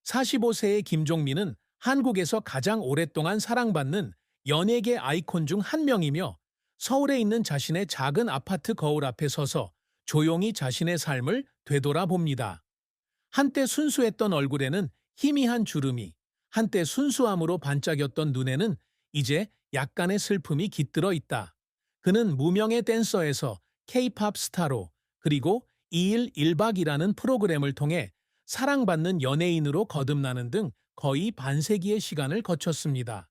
45세의 김종민은 한국에서 가장 오랫동안 사랑받는 연예계 아이콘 중 한 명이며 서울에 있는 자신의 작은 아파트 거울 앞에 서서 조용히 자신의 삶을 되돌아봅니다. 한때 순수했던 얼굴에는 희미한 주름이, 한때 순수함으로 반짝였던 눈에는 이제 약간의 슬픔이 깃들어 있다. 그는 무명의 댄서에서 K-팝 스타로, 그리고 2일 1박이라는 프로그램을 통해 사랑받는 연예인으로 거듭나는 등 거의 반세기의 시간을 거쳤습니다.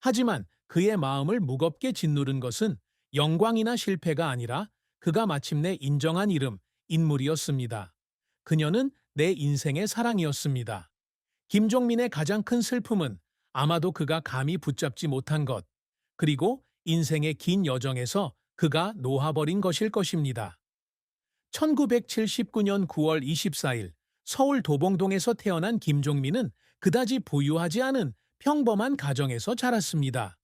하지만 그의 마음을 무겁게 짓누른 것은 영광이나 실패가 아니라 그가 마침내 인정한 이름, 인물이었습니다. 그녀는 내 인생의 사랑이었습니다. 김종민의 가장 큰 슬픔은 아마도 그가 감히 붙잡지 못한 것, 그리고 인생의 긴 여정에서 그가 놓아버린 것일 것입니다. 1979년 9월 24일 서울 도봉동에서 태어난 김종민은 그다지 부유하지 않은 평범한 가정에서 자랐습니다.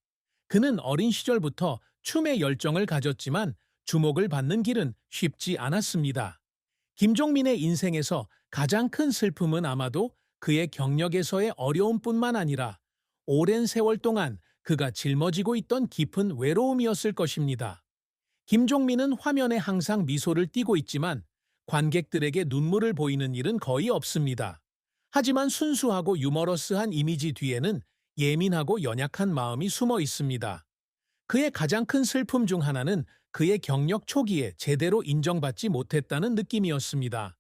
그는 어린 시절부터 춤에 열정을 가졌지만 주목을 받는 길은 쉽지 않았습니다. 김종민의 인생에서 가장 큰 슬픔은 아마도 그의 경력에서의 어려움뿐만 아니라 오랜 세월 동안 그가 짊어지고 있던 깊은 외로움이었을 것입니다. 김종민은 화면에 항상 미소를 띠고 있지만 관객들에게 눈물을 보이는 일은 거의 없습니다. 하지만 순수하고 유머러스한 이미지 뒤에는 예민하고 연약한 마음이 숨어 있습니다. 그의 가장 큰 슬픔 중 하나는 그의 경력 초기에 제대로 인정받지 못했다는 느낌이었습니다.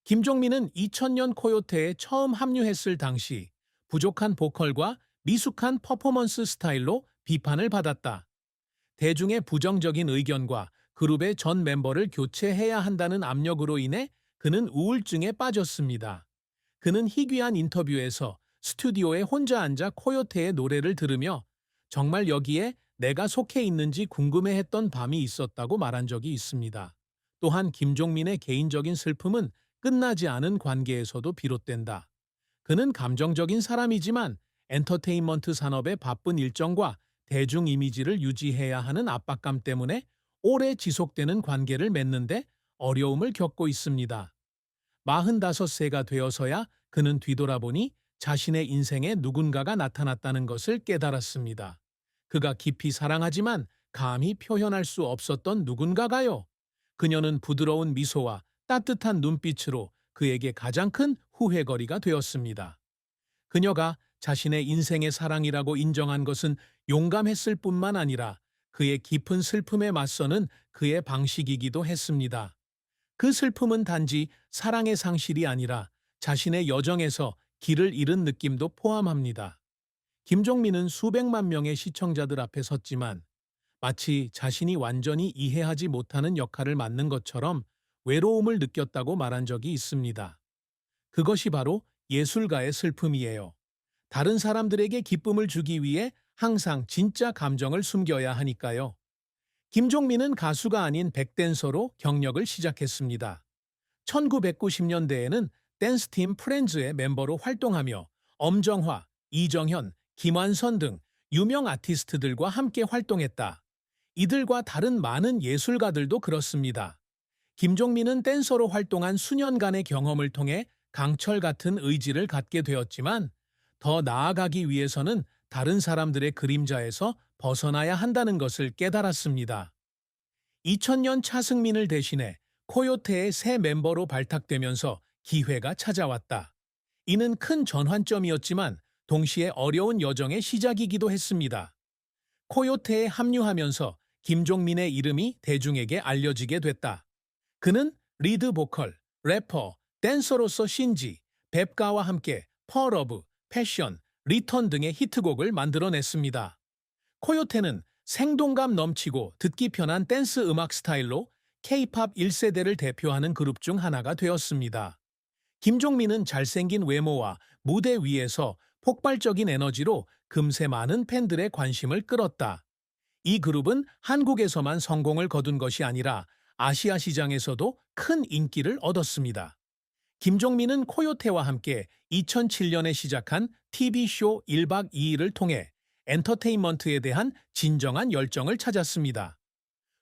김종민은 2000년 코요테에 처음 합류했을 당시 부족한 보컬과 미숙한 퍼포먼스 스타일로 비판을 받았다. 대중의 부정적인 의견과 그룹의 전 멤버를 교체해야 한다는 압력으로 인해 그는 우울증에 빠졌습니다. 그는 희귀한 인터뷰에서 스튜디오에 혼자 앉아 코요테의 노래를 들으며 정말 여기에 내가 속해 있는지 궁금해했던 밤이 있었다고 말한 적이 있습니다. 또한 김종민의 개인적인 슬픔은 끝나지 않은 관계에서도 비롯된다. 그는 감정적인 사람이지만 엔터테인먼트 산업의 바쁜 일정과 대중 이미지를 유지해야 하는 압박감 때문에 오래 지속되는 관계를 맺는데 어려움을 겪고 있습니다. 45세가 되어서야 그는 뒤돌아보니 자신의 인생에 누군가가 나타났다는 것을 깨달았습니다. 그가 깊이 사랑하지만 감히 표현할 수 없었던 누군가가요. 그녀는 부드러운 미소와 따뜻한 눈빛으로 그에게 가장 큰 후회거리가 되었습니다. 그녀가 자신의 인생의 사랑이라고 인정한 것은 용감했을 뿐만 아니라 그의 깊은 슬픔에 맞서는 그의 방식이기도 했습니다. 그 슬픔은 단지 사랑의 상실이 아니라 자신의 여정에서 길을 잃은 느낌도 포함합니다. 김종민은 수백만 명의 시청자들 앞에 섰지만 마치 자신이 완전히 이해하지 못하는 역할을 맡는 것처럼 외로움을 느꼈다고 말한 적이 있습니다. 그것이 바로 예술가의 슬픔이에요. 다른 사람들에게 기쁨을 주기 위해 항상 진짜 감정을 숨겨야 하니까요. 김종민은 가수가 아닌 백댄서로 경력을 시작했습니다. 1990년대에는 댄스팀 프렌즈의 멤버로 활동하며 엄정화, 이정현, 김완선 등 유명 아티스트들과 함께 활동했다. 이들과 다른 많은 예술가들도 그렇습니다. 김종민은 댄서로 활동한 수년간의 경험을 통해 강철 같은 의지를 갖게 되었지만 더 나아가기 위해서는 다른 사람들의 그림자에서 벗어나야 한다는 것을 깨달았습니다. 2000년 차승민을 대신해 코요테의 새 멤버로 발탁되면서 기회가 찾아왔다. 이는 큰 전환점이었지만 동시에 어려운 여정의 시작이기도 했습니다. 코요테에 합류하면서 김종민의 이름이 대중에게 알려지게 됐다. 그는 리드 보컬, 래퍼, 댄서로서 신지, 뱁가와 함께 퍼러브, 패션, 리턴 등의 히트곡을 만들어냈습니다. 코요테는 생동감 넘치고 듣기 편한 댄스 음악 스타일로 K-팝 1세대를 대표하는 그룹 중 하나가 되었습니다. 김종민은 잘생긴 외모와 무대 위에서 폭발적인 에너지로 금세 많은 팬들의 관심을 끌었다. 이 그룹은 한국에서만 성공을 거둔 것이 아니라 아시아 시장에서도 큰 인기를 얻었습니다. 김종민은 코요테와 함께 2007년에 시작한 TV쇼 1박 2일을 통해 엔터테인먼트에 대한 진정한 열정을 찾았습니다.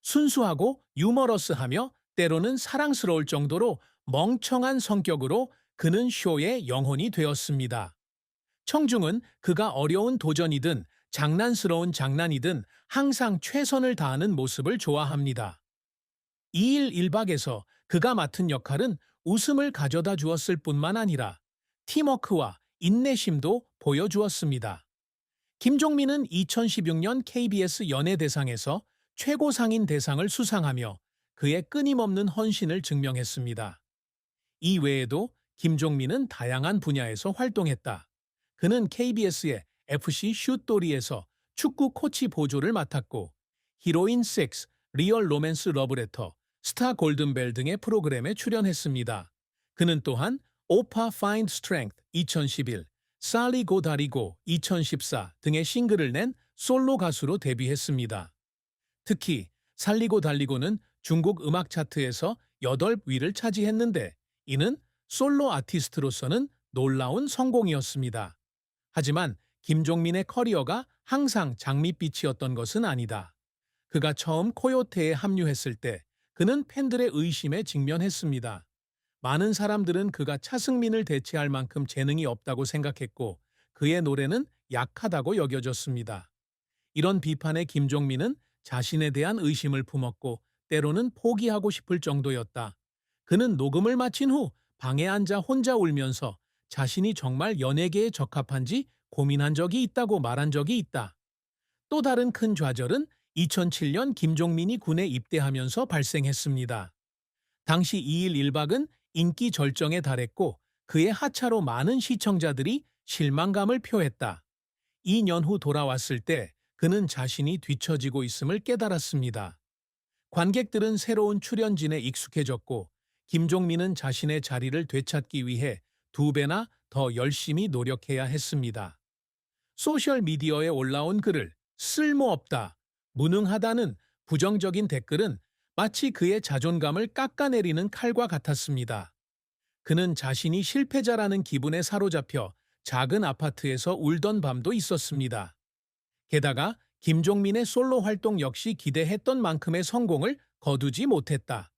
순수하고 유머러스하며 때로는 사랑스러울 정도로 멍청한 성격으로 그는 쇼의 영혼이 되었습니다. 청중은 그가 어려운 도전이든 장난스러운 장난이든 항상 최선을 다하는 모습을 좋아합니다. 2일 1박에서 그가 맡은 역할은 웃음을 가져다 주었을 뿐만 아니라 팀워크와 인내심도 보여주었습니다. 김종민은 2016년 KBS 연예대상에서 최고상인 대상을 수상하며 그의 끊임없는 헌신을 증명했습니다. 이 외에도 김종민은 다양한 분야에서 활동했다. 그는 KBS의 FC 슛돌이에서 축구 코치 보조를 맡았고 히로인 6, 리얼 로맨스 러브레터, 스타 골든벨 등의 프로그램에 출연했습니다. 그는 또한 오파 파인드 스트렝스 2011, 살리 고 다리고 2014 등의 싱글을 낸 솔로 가수로 데뷔했습니다. 특히 살리고 달리고는 중국 음악 차트에서 8위를 차지했는데 이는 솔로 아티스트로서는 놀라운 성공이었습니다. 하지만 김종민의 커리어가 항상 장밋빛이었던 것은 아니다. 그가 처음 코요테에 합류했을 때 그는 팬들의 의심에 직면했습니다. 많은 사람들은 그가 차승민을 대체할 만큼 재능이 없다고 생각했고 그의 노래는 약하다고 여겨졌습니다. 이런 비판에 김종민은 자신에 대한 의심을 품었고 때로는 포기하고 싶을 정도였다. 그는 녹음을 마친 후 방에 앉아 혼자 울면서 자신이 정말 연예계에 적합한지 고민한 적이 있다고 말한 적이 있다. 또 다른 큰 좌절은 2007년 김종민이 군에 입대하면서 발생했습니다. 당시 2일 1박은 인기 절정에 달했고 그의 하차로 많은 시청자들이 실망감을 표했다. 2년 후 돌아왔을 때 그는 자신이 뒤처지고 있음을 깨달았습니다. 관객들은 새로운 출연진에 익숙해졌고 김종민은 자신의 자리를 되찾기 위해 2배나 더 열심히 노력해야 했습니다. 소셜미디어에 올라온 글을 쓸모없다, 무능하다는 부정적인 댓글은 마치 그의 자존감을 깎아내리는 칼과 같았습니다. 그는 자신이 실패자라는 기분에 사로잡혀 작은 아파트에서 울던 밤도 있었습니다. 게다가 김종민의 솔로 활동 역시 기대했던 만큼의 성공을 거두지 못했다.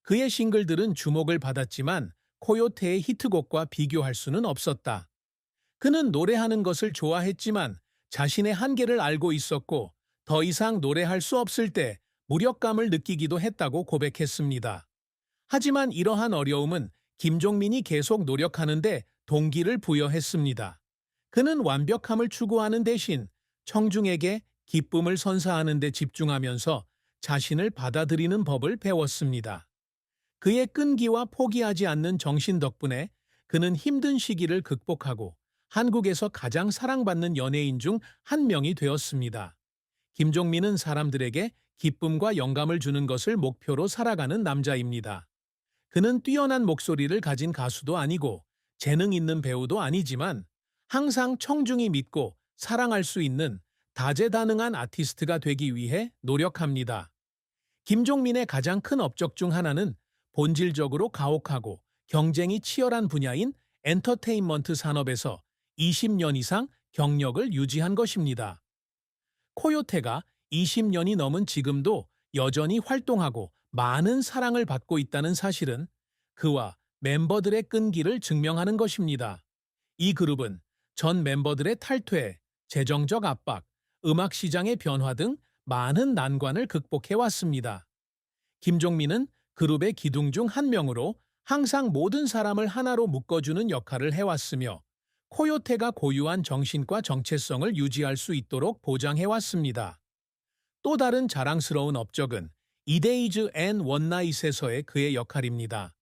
그의 싱글들은 주목을 받았지만 코요테의 히트곡과 비교할 수는 없었다. 그는 노래하는 것을 좋아했지만 자신의 한계를 알고 있었고 더 이상 노래할 수 없을 때 무력감을 느끼기도 했다고 고백했습니다. 하지만 이러한 어려움은 김종민이 계속 노력하는데 동기를 부여했습니다. 그는 완벽함을 추구하는 대신 청중에게 기쁨을 선사하는 데 집중하면서 자신을 받아들이는 법을 배웠습니다. 그의 끈기와 포기하지 않는 정신 덕분에 그는 힘든 시기를 극복하고 한국에서 가장 사랑받는 연예인 중 한 명이 되었습니다. 김종민은 사람들에게 기쁨과 영감을 주는 것을 목표로 살아가는 남자입니다. 그는 뛰어난 목소리를 가진 가수도 아니고 재능 있는 배우도 아니지만 항상 청중이 믿고 사랑할 수 있는 다재다능한 아티스트가 되기 위해 노력합니다. 김종민의 가장 큰 업적 중 하나는 본질적으로 가혹하고 경쟁이 치열한 분야인 엔터테인먼트 산업에서 20년 이상 경력을 유지한 것입니다. 코요테가 20년이 넘은 지금도 여전히 활동하고 많은 사랑을 받고 있다는 사실은 그와 멤버들의 끈기를 증명하는 것입니다. 이 그룹은 전 멤버들의 탈퇴, 재정적 압박, 음악 시장의 변화 등 많은 난관을 극복해 왔습니다. 김종민은 그룹의 기둥 중 한 명으로 항상 모든 사람을 하나로 묶어주는 역할을 해왔으며 코요테가 고유한 정신과 정체성을 유지할 수 있도록 보장해왔습니다. 또 다른 자랑스러운 업적은 이데이즈 앤 원나잇에서의 그의 역할입니다.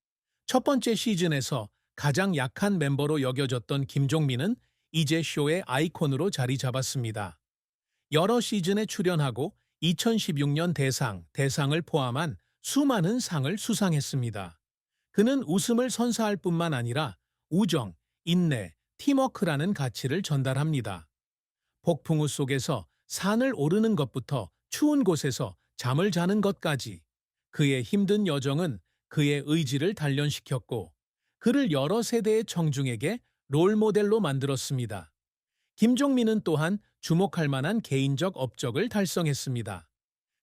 첫 번째 시즌에서 가장 약한 멤버로 여겨졌던 김종민은 이제 쇼의 아이콘으로 자리 잡았습니다. 여러 시즌에 출연하고 2016년 대상을 포함한 수많은 상을 수상했습니다. 그는 웃음을 선사할 뿐만 아니라 우정, 인내, 팀워크라는 가치를 전달합니다. 폭풍우 속에서 산을 오르는 것부터 추운 곳에서 잠을 자는 것까지 그의 힘든 여정은 그의 의지를 단련시켰고 그를 여러 세대의 청중에게 롤모델로 만들었습니다. 김종민은 또한 주목할 만한 개인적 업적을 달성했습니다.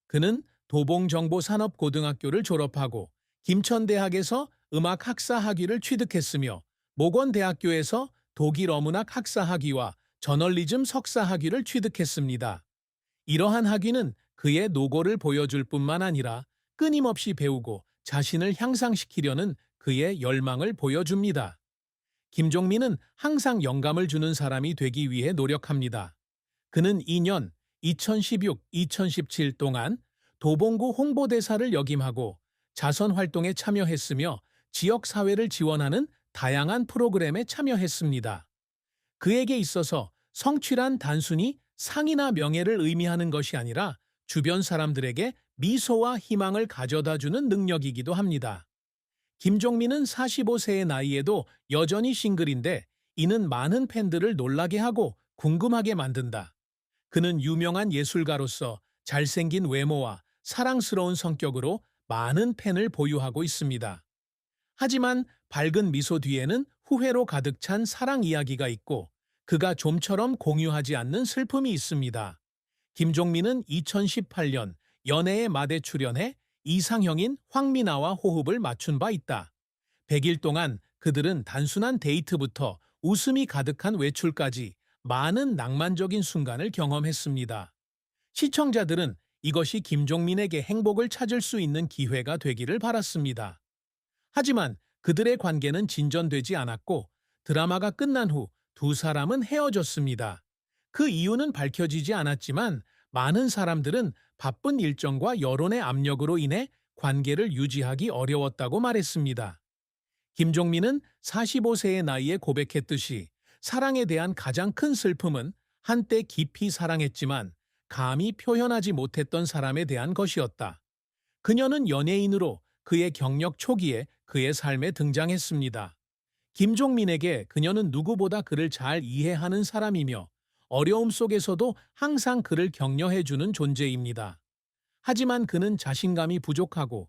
그는 도봉정보산업고등학교를 졸업하고 김천대학에서 음악학사 학위를 취득했으며 모건대학교에서 독일 어문학 학사 학위와 저널리즘 석사 학위를 취득했습니다. 이러한 학위는 그의 노고를 보여줄 뿐만 아니라 끊임없이 배우고 자신을 향상시키려는 그의 열망을 보여줍니다. 김종민은 항상 영감을 주는 사람이 되기 위해 노력합니다. 그는 2년 2016-2017 동안 도봉구 홍보대사를 역임하고 자선 활동에 참여했으며 지역 사회를 지원하는 다양한 프로그램에 참여했습니다. 그에게 있어서 성취란 단순히 상이나 명예를 의미하는 것이 아니라 주변 사람들에게 미소와 희망을 가져다주는 능력이기도 합니다. 김종민은 45세의 나이에도 여전히 싱글인데 이는 많은 팬들을 놀라게 하고 궁금하게 만든다. 그는 유명한 예술가로서 잘생긴 외모와 사랑스러운 성격으로 많은 팬을 보유하고 있습니다. 하지만 밝은 미소 뒤에는 후회로 가득 찬 사랑 이야기가 있고 그가 좀처럼 공유하지 않는 슬픔이 있습니다. 김종민은 2018년 연애의 맛에 출연해 이상형인 황미나와 호흡을 맞춘 바 있다. 100일 동안 그들은 단순한 데이트부터 웃음이 가득한 외출까지 많은 낭만적인 순간을 경험했습니다. 시청자들은 이것이 김종민에게 행복을 찾을 수 있는 기회가 되기를 바랐습니다. 하지만 그들의 관계는 진전되지 않았고 드라마가 끝난 후 두 사람은 헤어졌습니다. 그 이유는 밝혀지지 않았지만 많은 사람들은 바쁜 일정과 여론의 압력으로 인해 관계를 유지하기 어려웠다고 말했습니다. 김종민은 45세의 나이에 고백했듯이 사랑에 대한 가장 큰 슬픔은 한때 깊이 사랑했지만 감히 표현하지 못했던 사람에 대한 것이었다. 그녀는 연예인으로 그의 경력 초기에 그의 삶에 등장했습니다. 김종민에게 그녀는 누구보다 그를 잘 이해하는 사람이며 어려움 속에서도 항상 그를 격려해주는 존재입니다. 하지만 그는 자신감이 부족하고